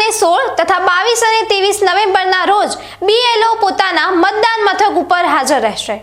અને 16 તથા 22 અને 23 નવેમ્બરના રોજ BLO પોતાના મતદાન મથક ઉપર હાજર રહેશે।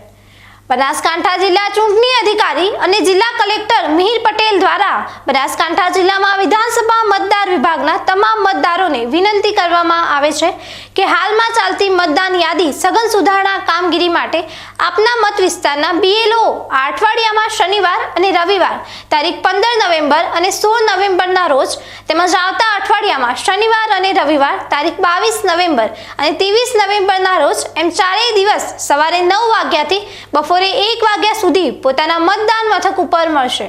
બનાસકાંઠા જિલ્લા ચૂંટણી અધિકારી અને જિલ્લા કલેક્ટર મિહિર પટેલ દ્વારા બનાસકાંઠા જિલ્લામાં વિધાનસભા મતદાર વિભાગના તમામ મતદારોને વિનંતી કરવામાં આવે છે કે હાલમાં ચાલતી મતદાન યાદી સઘન સુધારણા કામગીરી માટે આપના મત વિસ્તારના BLO આ અઠવાડિયામાં શનિવાર અને રવિવાર તારીખ 15 નવેમ્બર અને 16 નવેમ્બરના રોજ તેમજ આવતા અઠવાડિયામાં શનિવાર અને રવિવાર તારીખ 22 નવેમ્બર અને 23 નવેમ્બરના રોજ એમ ચારેય દિવસ સવારે 9 વાગ્યાથી બપોરે 1 વાગ્યા સુધી પોતાના મતદાન મથક ઉપર મળશે।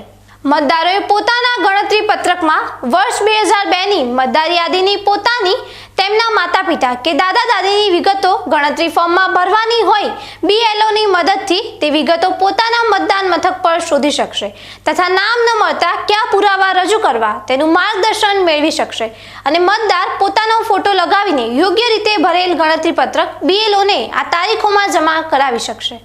મતદારોએ પોતાના ગણતરી પત્રકમાં વર્ષ 2002ની મતદાર યાદીની પોતાની તેમના માતા પિતા કે દાદા દાદીની વિગતો ગણતરી ફોર્મમાં ભરવાની હોય BLOની મદદથી તે વિગતો પોતાના મતદાન મથક પર શોધી શકશે તથા નામ ન મળતા કયા પુરાવા રજૂ કરવા તેનું માર્ગદર્શન મેળવી શકશે અને મતદાર પોતાનો ફોટો લગાવીને યોગ્ય રીતે ભરેલ ગણતરી પત્રક BLOને આ તારીખોમાં જમા કરાવી શકશે।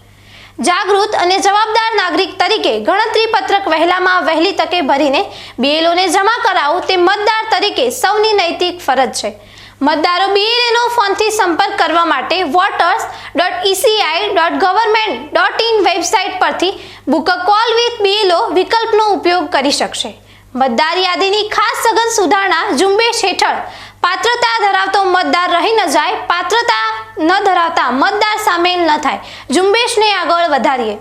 જાગૃત અને જવાબદાર નાગરિક તરીકે ગણતરી પત્રક વહેલામાં વહેલી તકે ભરીને BLOને જમા કરાવવું તે મતદાર તરીકે સૌની નૈતિક ફરજ છે। મતદારો BLOનો ફોનથી સંપર્ક કરવા માટે voters.eci.government.in વેબસાઇટ પરથી book a call with BLO વિકલ્પનો ઉપયોગ કરી શકશે। મતદાર યાદીની ખાસ સઘન સુધારણા ઝુંબેશ હેઠળ પાત્રતા ધરાવતો મતદાર રહી ન જાય, પાત્રતા ન ધરાવતા મતદાર સામેલ ન થાય ઝુંબેશને આગળ વધારીએ।